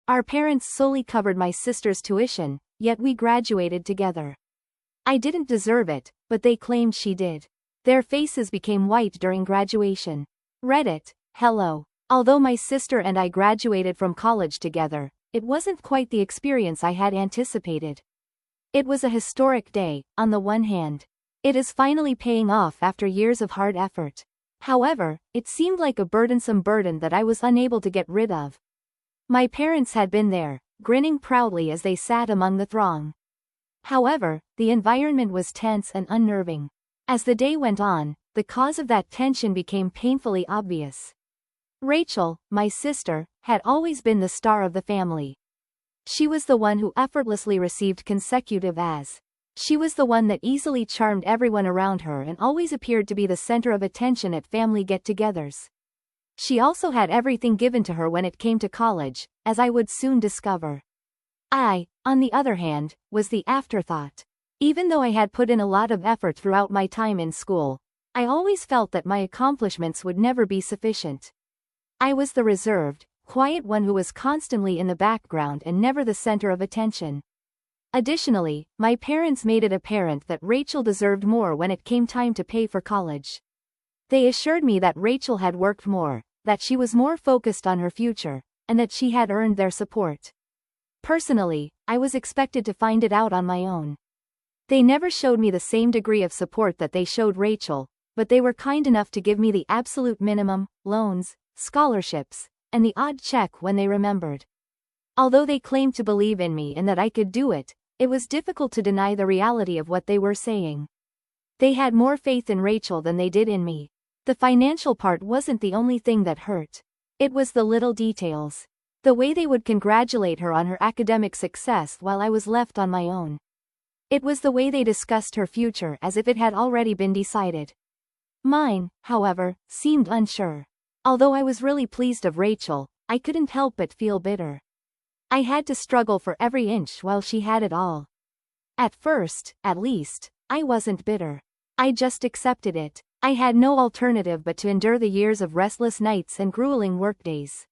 Our parents solely covered my sister's tuition, yet we graduated together. I didn't deserve it, but they claimed she did. Their faces became white during graduation. Reddit, hello. Although my sister and I graduated from college together, it wasn't quite the experience I had anticipated. It was a historic day, on the one hand. It is finally paying off after years of hard effort. However, it seemed like a burdensome burden that I was unable to get rid of. My parents had been there, grinning proudly as they sat among the throng. However, the environment was tense and unnerving. As the day went on, the cause of that tension became painfully obvious. Rachel, my sister, had always been the star of the family. She was the one who effortlessly received consecutive A's. She was the one that easily charmed everyone around her and always appeared to be the center of attention at family get-togethers. She also had everything given to her when it came to college, as I would soon discover. I, on the other hand, was the afterthought. Even though I had put in a lot of effort throughout my time in school, I always felt that my accomplishments would never be sufficient. I was the reserved, quiet one who was constantly in the background and never the center of attention. Additionally, my parents made it apparent that Rachel deserved more when it came time to pay for college. They assured me that Rachel had worked more, that she was more focused on her future, and that she had earned their support. Personally, I was expected to find it out on my own. They never showed me the same degree of support that they showed Rachel, but they were kind enough to give me the absolute minimum, loans, scholarships, and the odd check when they remembered. Although they claimed to believe in me and that I could do it, it was difficult to deny the reality of what they were saying. They had more faith in Rachel than they did in me. The financial part wasn't the only thing that hurt. It was the little details. The way they would congratulate her on her academic success while I was left on my own. It was the way they discussed her future as if it had already been decided. Mine, however, seemed unsure. Although I was really pleased of Rachel, I couldn't help but feel bitter. I had to struggle for every inch while she had it all. At first, at least, I wasn't bitter. I just accepted it. I had no alternative but to endure the years of restless nights and grueling workdays.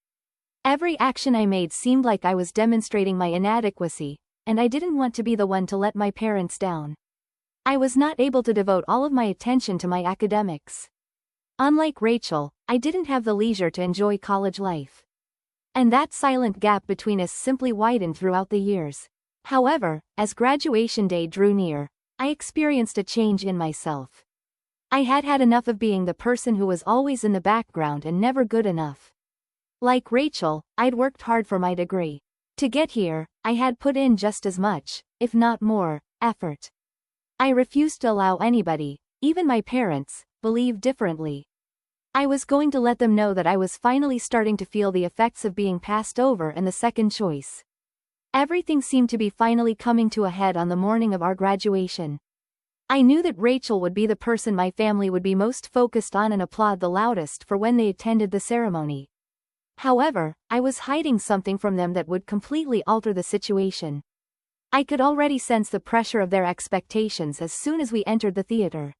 Every action I made seemed like I was demonstrating my inadequacy, and I didn't want to be the one to let my parents down. I was not able to devote all of my attention to my academics. Unlike Rachel, I didn't have the leisure to enjoy college life. And that silent gap between us simply widened throughout the years. However, as graduation day drew near, I experienced a change in myself. I had had enough of being the person who was always in the background and never good enough. Like Rachel, I'd worked hard for my degree. To get here, I had put in just as much, if not more, effort. I refused to allow anybody, even my parents, believe differently. I was going to let them know that I was finally starting to feel the effects of being passed over and the second choice. Everything seemed to be finally coming to a head on the morning of our graduation. I knew that Rachel would be the person my family would be most focused on and applaud the loudest for when they attended the ceremony. However, I was hiding something from them that would completely alter the situation. I could already sense the pressure of their expectations as soon as we entered the theater.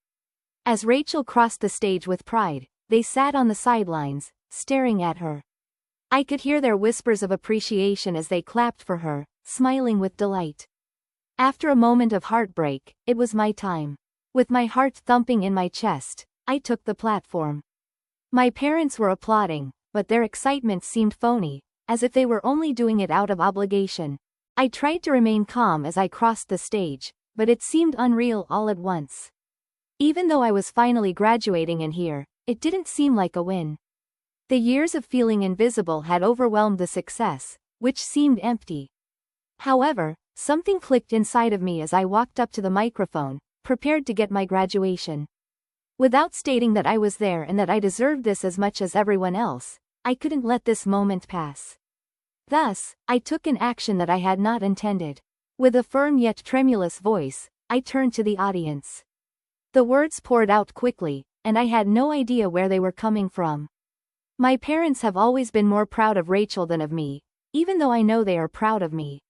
As Rachel crossed the stage with pride, they sat on the sidelines, staring at her. I could hear their whispers of appreciation as they clapped for her, smiling with delight. After a moment of heartbreak, it was my time. With my heart thumping in my chest, I took the platform. My parents were applauding, but their excitement seemed phony, as if they were only doing it out of obligation. I tried to remain calm as I crossed the stage, but it seemed unreal all at once. Even though I was finally graduating in here, it didn't seem like a win. The years of feeling invisible had overwhelmed the success, which seemed empty. However, something clicked inside of me as I walked up to the microphone, prepared to get my graduation. Without stating that I was there and that I deserved this as much as everyone else, I couldn't let this moment pass. Thus, I took an action that I had not intended. With a firm yet tremulous voice, I turned to the audience. The words poured out quickly, and I had no idea where they were coming from. My parents have always been more proud of Rachel than of me, even though I know they are proud of me.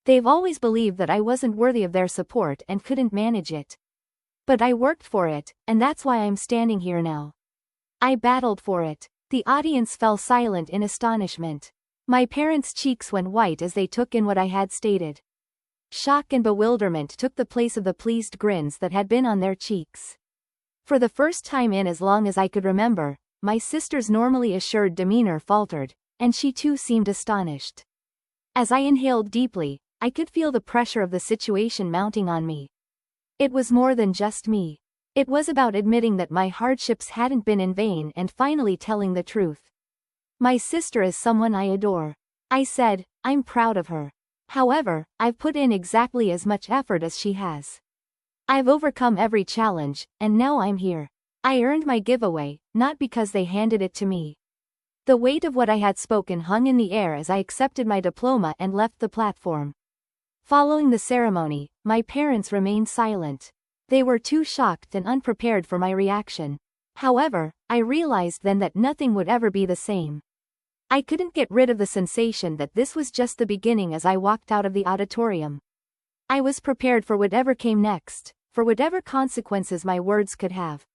They've always believed that I wasn't worthy of their support and couldn't manage it. But I worked for it, and that's why I'm standing here now. I battled for it. The audience fell silent in astonishment. My parents' cheeks went white as they took in what I had stated. Shock and bewilderment took the place of the pleased grins that had been on their cheeks. For the first time in as long as I could remember, my sister's normally assured demeanor faltered, and she too seemed astonished. As I inhaled deeply, I could feel the pressure of the situation mounting on me. It was more than just me. It was about admitting that my hardships hadn't been in vain and finally telling the truth. My sister is someone I adore. I said, I'm proud of her. However, I've put in exactly as much effort as she has. I've overcome every challenge, and now I'm here. I earned my giveaway, not because they handed it to me. The weight of what I had spoken hung in the air as I accepted my diploma and left the platform. Following the ceremony, my parents remained silent. They were too shocked and unprepared for my reaction. However, I realized then that nothing would ever be the same. I couldn't get rid of the sensation that this was just the beginning as I walked out of the auditorium. I was prepared for whatever came next, for whatever consequences my words could have.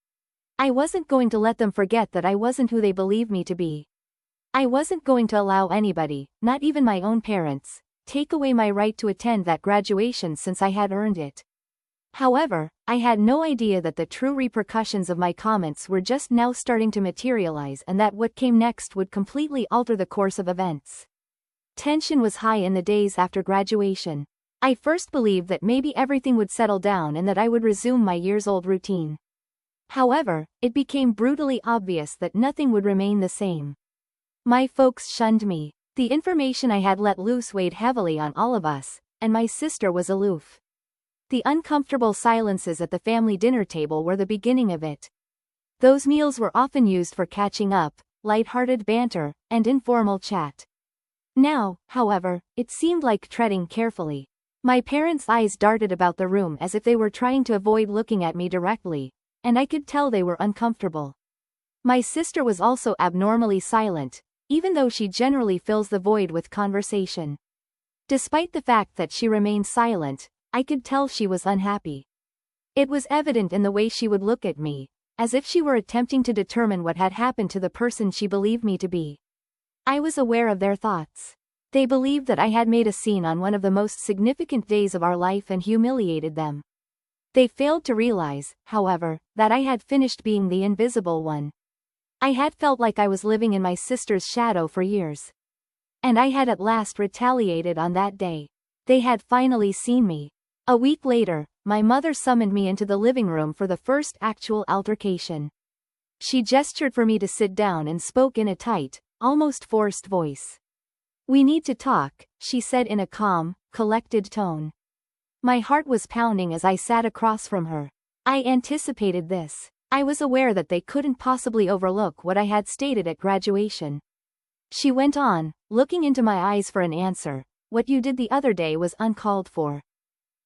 I wasn't going to let them forget that I wasn't who they believed me to be. I wasn't going to allow anybody, not even my own parents, take away my right to attend that graduation since I had earned it. However, I had no idea that the true repercussions of my comments were just now starting to materialize and that what came next would completely alter the course of events. Tension was high in the days after graduation. I first believed that maybe everything would settle down and that I would resume my years-old routine. However, it became brutally obvious that nothing would remain the same. My folks shunned me. The information I had let loose weighed heavily on all of us, and my sister was aloof. The uncomfortable silences at the family dinner table were the beginning of it. Those meals were often used for catching up, light-hearted banter, and informal chat. Now, however, it seemed like treading carefully. My parents' eyes darted about the room as if they were trying to avoid looking at me directly, and I could tell they were uncomfortable. My sister was also abnormally silent, even though she generally fills the void with conversation. Despite the fact that she remained silent, I could tell she was unhappy. It was evident in the way she would look at me, as if she were attempting to determine what had happened to the person she believed me to be. I was aware of their thoughts. They believed that I had made a scene on one of the most significant days of our life and humiliated them. They failed to realize, however, that I had finished being the invisible one. I had felt like I was living in my sister's shadow for years. And I had at last retaliated on that day. They had finally seen me. A week later, my mother summoned me into the living room for the first actual altercation. She gestured for me to sit down and spoke in a tight, almost forced voice. "We need to talk," she said in a calm, collected tone. My heart was pounding as I sat across from her. I anticipated this. I was aware that they couldn't possibly overlook what I had stated at graduation. She went on, looking into my eyes for an answer. "What you did the other day was uncalled for.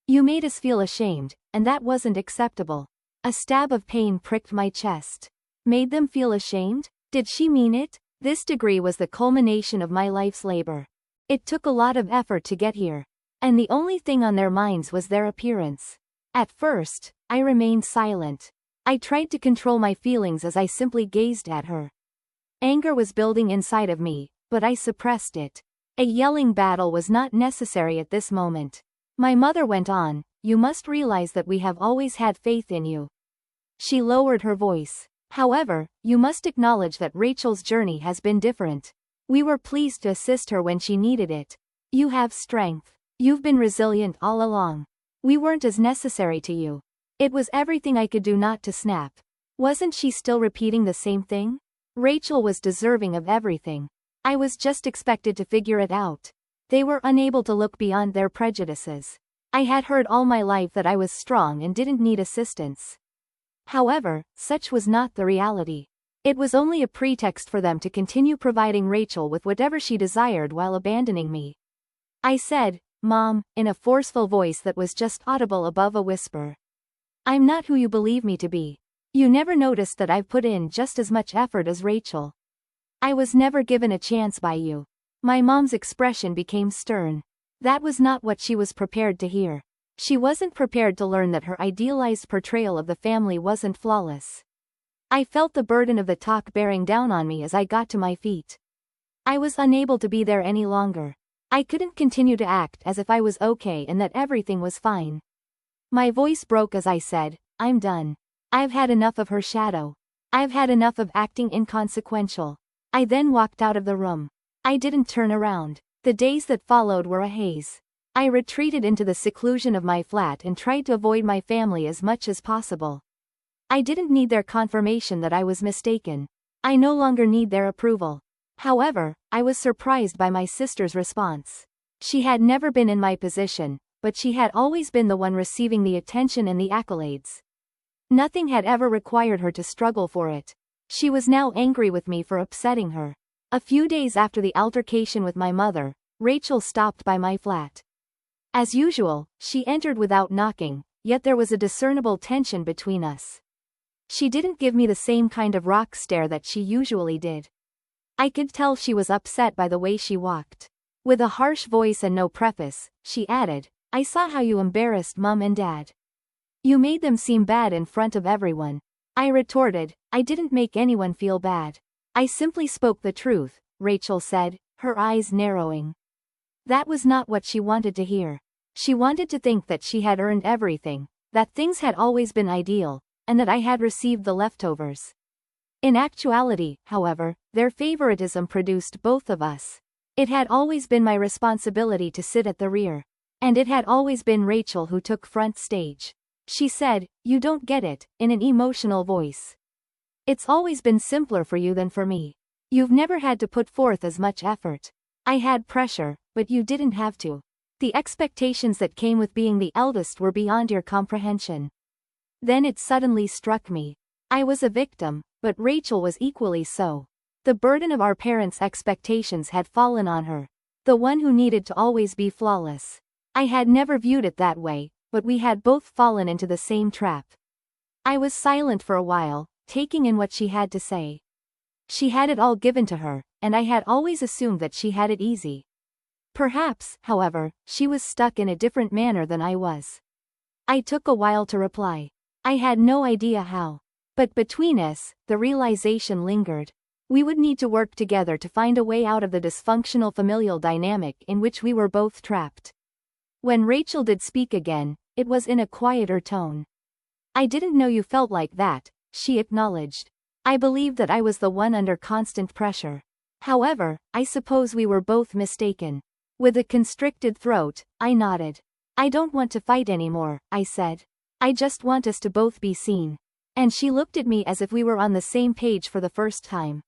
You made us feel ashamed, and that wasn't acceptable." A stab of pain pricked my chest. Made them feel ashamed? Did she mean it? This degree was the culmination of my life's labor. It took a lot of effort to get here. And the only thing on their minds was their appearance. At first, I remained silent. I tried to control my feelings as I simply gazed at her. Anger was building inside of me, but I suppressed it. A yelling battle was not necessary at this moment. My mother went on, "You must realize that we have always had faith in you." She lowered her voice. "However, you must acknowledge that Rachel's journey has been different. We were pleased to assist her when she needed it. You have strength. You've been resilient all along. We weren't as necessary to you." It was everything I could do not to snap. Wasn't she still repeating the same thing? Rachel was deserving of everything. I was just expected to figure it out. They were unable to look beyond their prejudices. I had heard all my life that I was strong and didn't need assistance. However, such was not the reality. It was only a pretext for them to continue providing Rachel with whatever she desired while abandoning me. I said, "Mom," in a forceful voice that was just audible above a whisper. "I'm not who you believe me to be. You never noticed that I've put in just as much effort as Rachel. I was never given a chance by you." My mom's expression became stern. That was not what she was prepared to hear. She wasn't prepared to learn that her idealized portrayal of the family wasn't flawless. I felt the burden of the talk bearing down on me as I got to my feet. I was unable to be there any longer. I couldn't continue to act as if I was okay and that everything was fine. My voice broke as I said, I'm done. I've had enough of her shadow. I've had enough of acting inconsequential. I then walked out of the room. I didn't turn around. The days that followed were a haze. I retreated into the seclusion of my flat and tried to avoid my family as much as possible. I didn't need their confirmation that I was mistaken. I no longer need their approval. However, I was surprised by my sister's response. She had never been in my position, but she had always been the one receiving the attention and the accolades. Nothing had ever required her to struggle for it. She was now angry with me for upsetting her. A few days after the altercation with my mother, Rachel stopped by my flat. As usual, she entered without knocking, yet there was a discernible tension between us. She didn't give me the same kind of rock stare that she usually did. I could tell she was upset by the way she walked. With a harsh voice and no preface, she added, I saw how you embarrassed Mom and Dad. You made them seem bad in front of everyone. I retorted, I didn't make anyone feel bad. I simply spoke the truth, Rachel said, her eyes narrowing. That was not what she wanted to hear. She wanted to think that she had earned everything, that things had always been ideal, and that I had received the leftovers. In actuality, however, their favoritism produced both of us. It had always been my responsibility to sit at the rear. And it had always been Rachel who took front stage. She said, You don't get it, in an emotional voice. It's always been simpler for you than for me. You've never had to put forth as much effort. I had pressure, but you didn't have to. The expectations that came with being the eldest were beyond your comprehension. Then it suddenly struck me. I was a victim, but Rachel was equally so. The burden of our parents' expectations had fallen on her. The one who needed to always be flawless. I had never viewed it that way, but we had both fallen into the same trap. I was silent for a while, taking in what she had to say. She had it all given to her, and I had always assumed that she had it easy. Perhaps, however, she was stuck in a different manner than I was. I took a while to reply. I had no idea how. But between us, the realization lingered. We would need to work together to find a way out of the dysfunctional familial dynamic in which we were both trapped. When Rachel did speak again, it was in a quieter tone. I didn't know you felt like that, she acknowledged. I believed that I was the one under constant pressure. However, I suppose we were both mistaken. With a constricted throat, I nodded. I don't want to fight anymore, I said. I just want us to both be seen. And she looked at me as if we were on the same page for the first time.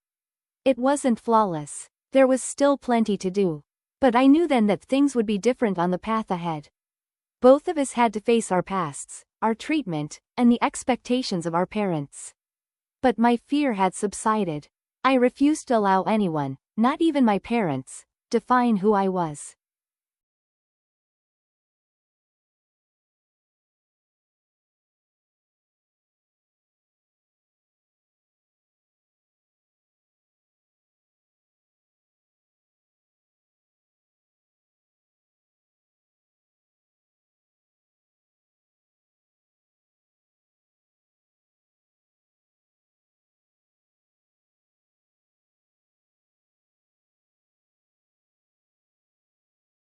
It wasn't flawless. There was still plenty to do. But I knew then that things would be different on the path ahead. Both of us had to face our pasts, our treatment, and the expectations of our parents. But my fear had subsided. I refused to allow anyone, not even my parents, define who I was.